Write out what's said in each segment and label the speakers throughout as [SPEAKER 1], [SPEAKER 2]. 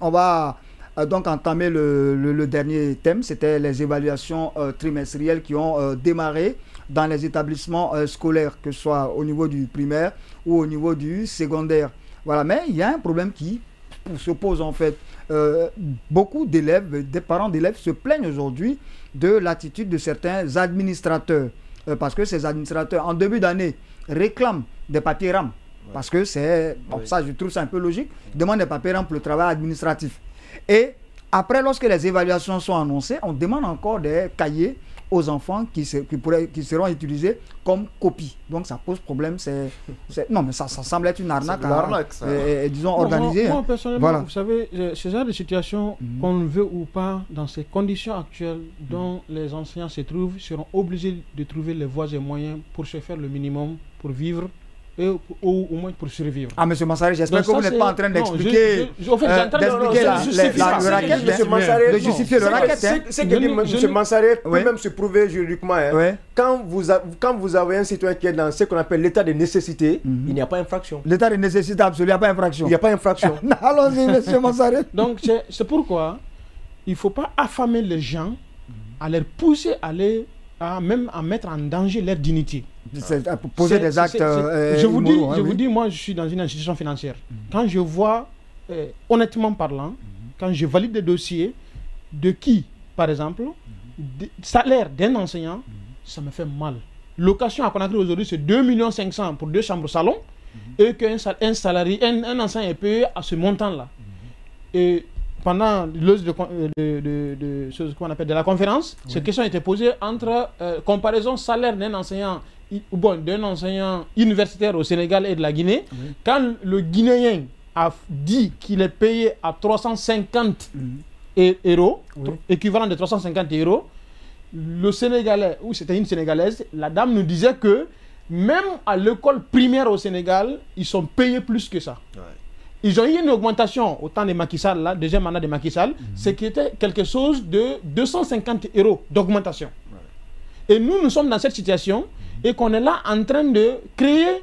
[SPEAKER 1] on va donc entamer le dernier thème. C'était les évaluations trimestrielles qui ont démarré dans les établissements scolaires, que ce soit au niveau du primaire ou au niveau du secondaire. Voilà, mais il y a un problème qui se pose en fait. Beaucoup d'élèves, des parents d'élèves se plaignent aujourd'hui de l'attitude de certains administrateurs. Parce que ces administrateurs, en début d'année, réclament des papiers RAM. Parce que c'est... Bon, ça, je trouve ça un peu logique. Ils demandent des papiers RAM pour le travail administratif. Et après, lorsque les évaluations sont annoncées, on demande encore des cahiers aux enfants qui seront utilisés comme copie. Donc ça pose problème. Non, mais ça semble être une arnaque. Disons organisée.
[SPEAKER 2] Moi, personnellement, vous savez, ce genre de situation, qu'on le veut ou pas, dans ces conditions actuelles dont les enseignants se trouvent, seront obligés de trouver les voies et moyens pour se faire le minimum, pour vivre. Ou au moins pour survivre.
[SPEAKER 1] Ah, monsieur Massaré, j'espère que vous n'êtes pas en train d'expliquer
[SPEAKER 3] de justifier le racket. Ce que dit monsieur Massaré peut même se prouver juridiquement. Quand vous avez un citoyen qui est dans ce qu'on appelle l'état de nécessité, il n'y a pas infraction.
[SPEAKER 1] L'état de nécessité absolue, il n'y a pas infraction.
[SPEAKER 3] Il n'y a pas infraction.
[SPEAKER 1] Allons-y, monsieur Massaré.
[SPEAKER 2] Donc, c'est pourquoi il ne faut pas affamer les gens, à les pousser même à mettre en danger leur dignité.
[SPEAKER 1] Poser des actes
[SPEAKER 2] je vous dis, moi je suis dans une institution financière. Quand je vois, honnêtement parlant, quand je valide des dossiers de qui, par exemple, salaire d'un enseignant, ça me fait mal. Location à Conakry aujourd'hui, c'est 2 500 000 pour 2 chambres salon, et qu'un salarié, un enseignant est payé à ce montant-là. Et pendant l'ose de la conférence, ces questions étaient posées entre comparaison salaire d'un enseignant universitaire au Sénégal et de la Guinée. Quand le Guinéen a dit qu'il est payé à 350 euros, équivalent de 350 euros, le Sénégalais, ou c'était une Sénégalaise, la dame nous disait que même à l'école primaire au Sénégal, ils sont payés plus que ça. Ils ont eu une augmentation au temps de Macky Sall, là, deuxième mandat de Macky Sall, ce qui était quelque chose de 250 euros d'augmentation. Et nous sommes dans cette situation et qu'on est là en train de créer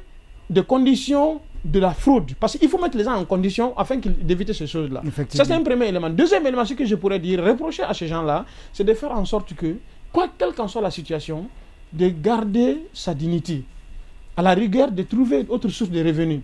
[SPEAKER 2] des conditions de la fraude. Parce qu'il faut mettre les gens en condition afin d'éviter ces choses-là. Ça, c'est un premier élément. Deuxième élément, ce que je pourrais dire, reprocher à ces gens-là, c'est de faire en sorte que, quelle qu'en soit la situation, de garder sa dignité. À la rigueur, de trouver autre source de revenus.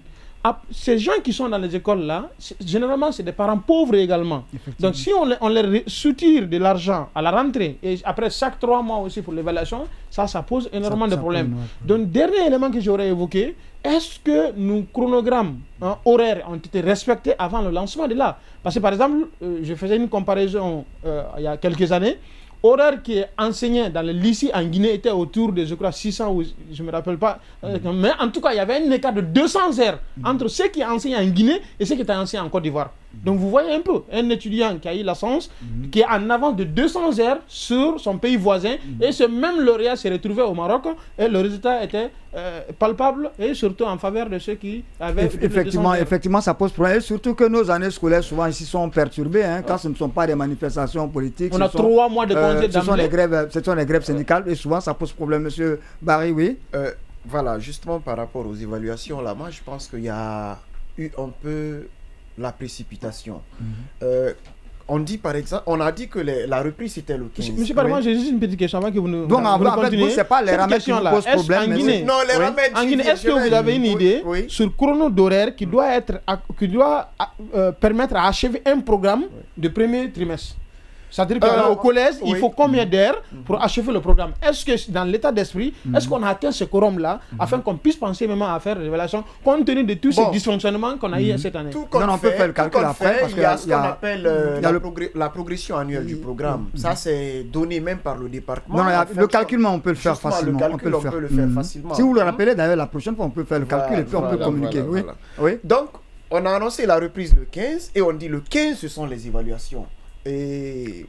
[SPEAKER 2] Ces gens qui sont dans les écoles là, généralement c'est des parents pauvres également. Donc si on les soutire de l'argent à la rentrée et après chaque 3 mois aussi pour l'évaluation, ça pose énormément de problèmes. Donc dernier élément que j'aurais évoqué, est-ce que nos chronogrammes horaires ont été respectés avant le lancement de là? Parce que par exemple, je faisais une comparaison il y a quelques années. Horaire qui est enseigné dans le lycée en Guinée était autour de, je crois, 600 ou je ne me rappelle pas. Mais en tout cas, il y avait un écart de 200 heures entre ceux qui enseignent en Guinée et ceux qui étaient enseignés en Côte d'Ivoire. Donc vous voyez un peu, un étudiant qui a eu la chance, qui est en avance de 200 heures sur son pays voisin, et ce même lauréat s'est retrouvé au Maroc, et le résultat était palpable, et surtout en faveur de ceux qui avaient...
[SPEAKER 1] Effectivement, ça pose problème, et surtout que nos années scolaires souvent ici sont perturbées, quand ce ne sont pas des manifestations politiques.
[SPEAKER 2] On a 3 mois de congé d'emblée.
[SPEAKER 1] Ce sont les grèves syndicales, et souvent ça pose problème. Monsieur Barry, oui.
[SPEAKER 4] Voilà, justement par rapport aux évaluations, là, moi je pense qu'il y a eu un peu la précipitation. On dit par exemple, on a dit que la reprise c'était le 15.
[SPEAKER 2] Monsieur Parlement, j'ai juste une petite question avant que vous nous...
[SPEAKER 1] Donc en fait, c'est pas les ramèdes qui nous posent problème.
[SPEAKER 2] Non, les ramèdes... En Guinée, est-ce que vous avez une idée sur le chrono d'horaire qui doit permettre à achever un programme de premier trimestre? C'est-à-dire qu'au collège, il faut combien d'heures pour achever le programme? Est-ce que dans l'état d'esprit, est-ce qu'on a atteint ce quorum-là afin qu'on puisse penser même à faire des révélations compte tenu de tous ces dysfonctionnements qu'on a eu cette année?
[SPEAKER 1] On peut faire le calcul après.
[SPEAKER 4] Il y a ce qu'on appelle la progression annuelle du programme. Ça, c'est donné même par le département.
[SPEAKER 1] Non, le calcul, on peut le faire facilement.
[SPEAKER 4] On peut le faire facilement.
[SPEAKER 1] Si vous le rappelez, d'ailleurs, la prochaine fois, on peut faire le calcul et puis on peut communiquer.
[SPEAKER 4] Donc, on a annoncé la reprise le 15 et on dit le 15, ce sont les évaluations. Et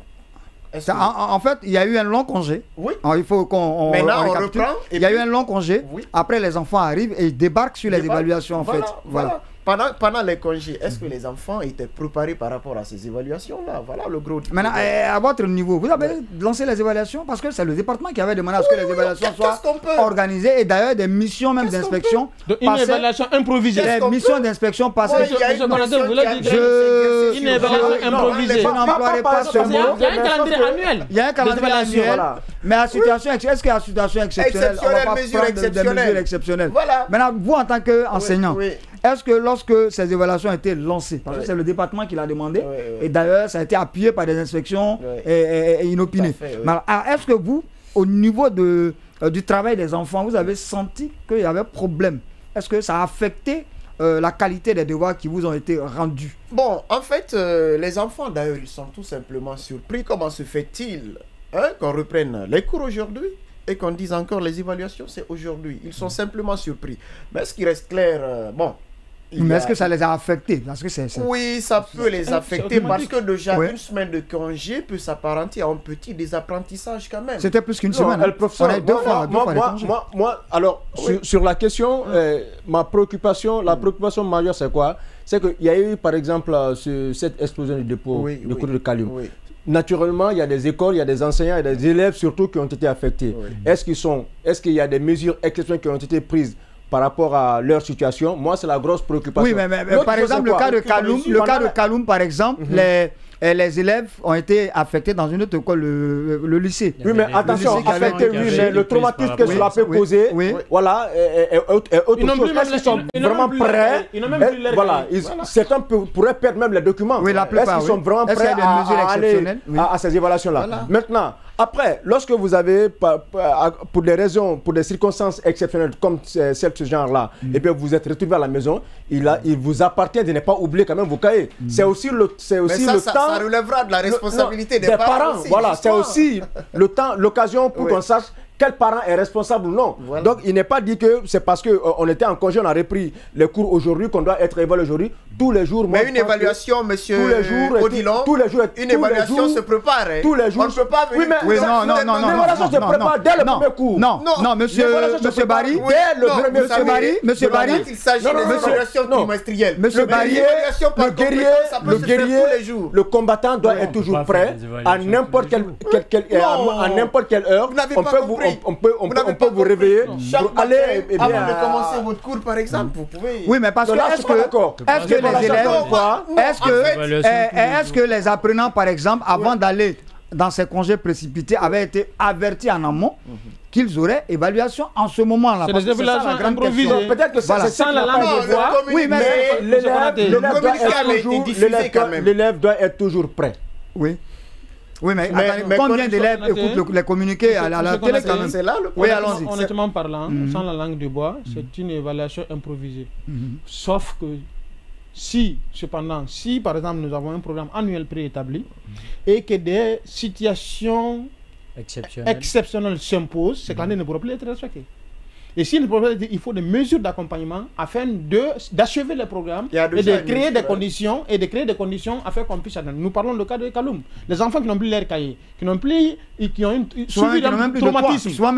[SPEAKER 1] en fait, il y a eu un long congé.
[SPEAKER 4] Oui.
[SPEAKER 1] Il faut qu'on
[SPEAKER 4] reprend.
[SPEAKER 1] Il y a eu un long congé. Oui. Après, les enfants arrivent et ils débarquent sur les évaluations. En fait. Voilà.
[SPEAKER 4] pendant les congés, est-ce que les enfants étaient préparés par rapport à ces évaluations-là? Voilà le gros.
[SPEAKER 1] Maintenant, à votre niveau, vous avez lancé les évaluations parce que c'est le département qui avait demandé à ce que les évaluations soient organisées et d'ailleurs des missions même d'inspection.
[SPEAKER 2] Une évaluation improvisée.
[SPEAKER 1] Des missions d'inspection passées.
[SPEAKER 2] Une évaluation improvisée.
[SPEAKER 1] Je n'emploierai pas ce mot.
[SPEAKER 2] Il y a un calendrier annuel.
[SPEAKER 1] Il y a un calendrier annuel. Mais à situation, est-ce qu'à situation exceptionnelle, on va pas prendre des mesures exceptionnelles? Maintenant, vous en tant qu'enseignant, est-ce que lorsque ces évaluations ont été lancées, parce que c'est le département qui l'a demandé, et d'ailleurs ça a été appuyé par des inspections et inopinées, est-ce que vous, au niveau du travail des enfants, vous avez senti qu'il y avait problème? Est-ce que ça a affecté la qualité des devoirs qui vous ont été rendus?
[SPEAKER 4] Bon, en fait, les enfants d'ailleurs, ils sont tout simplement surpris. Comment se fait-il qu'on reprenne les cours aujourd'hui et qu'on dise encore les évaluations, c'est aujourd'hui? Ils sont simplement surpris. Mais ce qui reste clair,
[SPEAKER 1] mais est-ce que ça les a affectés? Parce que
[SPEAKER 4] oui, ça peut les affecter parce que déjà une semaine de congé peut s'apparenter à un petit désapprentissage quand même.
[SPEAKER 1] C'était plus qu'une semaine.
[SPEAKER 3] Moi, alors, sur la question, ma préoccupation, la préoccupation majeure, c'est quoi? C'est qu'il y a eu, par exemple, cette explosion du dépôt de cours de Kaloum. Naturellement, il y a des écoles, il y a des enseignants, il y a des élèves surtout qui ont été affectés. Est-ce qu'il y a des mesures exceptionnelles qui ont été prises par rapport à leur situation? Moi, c'est la grosse préoccupation.
[SPEAKER 1] Oui, mais par exemple, le cas de Kaloum, par exemple, les élèves ont été affectés dans une autre école, le lycée.
[SPEAKER 3] Oui, mais attention, affectés, oui, mais le traumatisme que cela peut causer, voilà, est autre chose. Est-ce qu'ils sont vraiment prêts? Voilà, certains pourraient perdre même les documents. Est-ce qu'ils sont vraiment prêts à aller à ces évaluations-là? Maintenant, après, lorsque vous avez, pour des raisons, pour des circonstances exceptionnelles comme celle de ce genre-là, et bien vous êtes retrouvé à la maison, il vous appartient de ne pas oublier quand même vos cahiers. C'est aussi le temps.
[SPEAKER 4] Ça relèvera de la responsabilité des parents.
[SPEAKER 3] Voilà, c'est aussi le temps, l'occasion pour qu'on sache quel parent est responsable ou non. Donc il n'est pas dit que c'est parce qu'on était en congé, on a repris les cours aujourd'hui qu'on doit être évalué aujourd'hui. Tous les jours.
[SPEAKER 4] Mais une évaluation, monsieur Odilon, une évaluation se prépare.
[SPEAKER 3] Tous les jours.
[SPEAKER 4] On ne peut pas venir.
[SPEAKER 1] Non.
[SPEAKER 3] L'évaluation se prépare dès le premier cours.
[SPEAKER 1] Non, monsieur Barry. Monsieur Barry.
[SPEAKER 4] Il s'agit d'évaluation trimestrielle.
[SPEAKER 1] Monsieur Barry,
[SPEAKER 3] le guerrier, le combattant doit être toujours prêt à n'importe quelle heure. On peut vous réveiller pour aller
[SPEAKER 4] avant de commencer votre cours, par exemple. Vous pouvez.
[SPEAKER 1] Oui, mais parce que est-ce que les élèves, est-ce que les apprenants, par exemple, avant d'aller dans ces congés précipités, avaient été avertis en amont qu'ils auraient évaluation en ce moment-là?
[SPEAKER 2] C'est des évaluations improvisées.
[SPEAKER 3] Peut-être que c'est sans la langue de bois.
[SPEAKER 1] Oui, mais
[SPEAKER 3] l'élève doit être toujours prêt.
[SPEAKER 1] Oui, mais combien d'élèves écoutent les communiqués à la télé quand même?
[SPEAKER 4] C'est là le
[SPEAKER 1] problème. Oui, allons-y.
[SPEAKER 2] Honnêtement parlant, sans la langue de bois, c'est une évaluation improvisée. Sauf que si par exemple nous avons un programme annuel préétabli et que des situations exceptionnelles s'imposent, c'est que l'année ne pourra plus être respectée. Et si le problème, il faut des mesures d'accompagnement afin d'achever les programmes et de créer des conditions afin qu'on puisse atteindre. Nous parlons du cas de Kaloum. Les enfants qui n'ont plus leur cahier, qui ont subi un traumatisme. Dans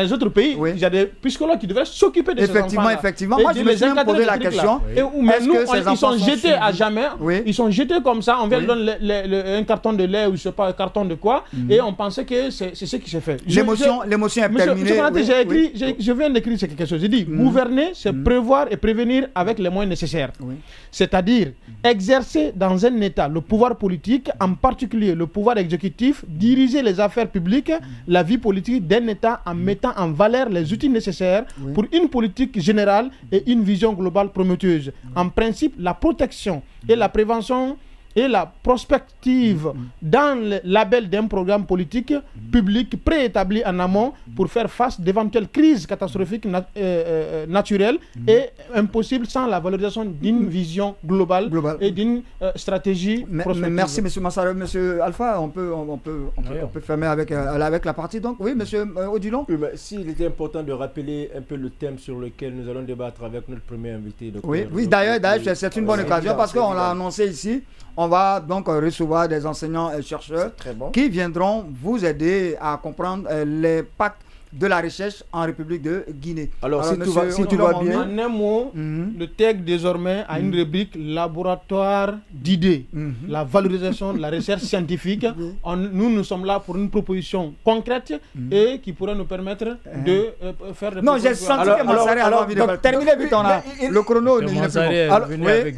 [SPEAKER 2] les autres pays, il y a des psychologues qui devraient s'occuper de ces enfants.
[SPEAKER 1] Effectivement, moi je me suis posé la question.
[SPEAKER 2] Mais nous, ils sont jetés à jamais. Ils sont jetés comme ça. On vient de donner un carton de lait ou je ne sais pas, un carton de quoi. Et on pensait que c'est ce qui s'est fait.
[SPEAKER 1] L'émotion est terminée.
[SPEAKER 2] Je viens d'écrire quelque chose. Je dis, gouverner, c'est prévoir et prévenir avec les moyens nécessaires. C'est-à-dire, exercer dans un État le pouvoir politique, en particulier le pouvoir exécutif, diriger les affaires publiques, la vie politique d'un État en mettant en valeur les outils nécessaires pour une politique générale et une vision globale prometteuse. En principe, la protection et la prévention et la prospective dans le label d'un programme politique public préétabli en amont pour faire face d'éventuelles crises catastrophiques naturelles et impossibles sans la valorisation d'une vision globale et d'une stratégie prospective.
[SPEAKER 1] Merci monsieur Massaro. Monsieur Alpha, on peut fermer avec la partie donc. Oui, monsieur Odilon.
[SPEAKER 3] Oui, mais s'il était important de rappeler un peu le thème sur lequel nous allons débattre avec notre premier invité.
[SPEAKER 1] Oui, d'ailleurs c'est une bonne occasion parce qu'on l'a annoncé ici. On va donc recevoir des enseignants et chercheurs qui viendront vous aider à comprendre les pactes de la recherche en République de Guinée.
[SPEAKER 3] Alors si tu vas bien...
[SPEAKER 2] En un mot, le TEC désormais a une rubrique laboratoire d'idées, la valorisation de la recherche scientifique. Nous sommes là pour une proposition concrète et qui pourrait nous permettre de faire des...
[SPEAKER 1] Non, j'ai senti que Massaré a envie de parler. Terminez vite, on a le chrono.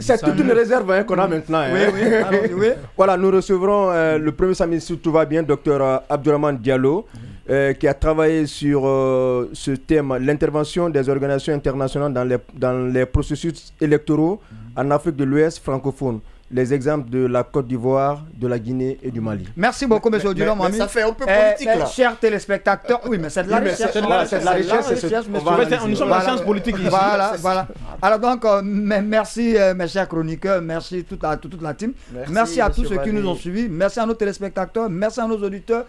[SPEAKER 3] C'est toute une réserve qu'on a maintenant. Voilà, nous recevrons le premier samedi, si tout va bien, Dr Abdourahmane Diallo, qui a travaillé sur ce thème, l'intervention des organisations internationales dans les processus électoraux en Afrique de l'Ouest francophone. Les exemples de la Côte d'Ivoire, de la Guinée et du Mali.
[SPEAKER 1] Merci beaucoup, M. Odilon.
[SPEAKER 4] Mais ça fait un peu politique, là.
[SPEAKER 1] Chers téléspectateurs, oui, mais c'est de la recherche.
[SPEAKER 3] C'est de la recherche.
[SPEAKER 2] Nous sommes la science politique ici.
[SPEAKER 1] Voilà. Alors donc, merci mes chers chroniqueurs, merci à toute la team. Merci à tous ceux qui nous ont suivis. Merci à nos téléspectateurs, merci à nos auditeurs.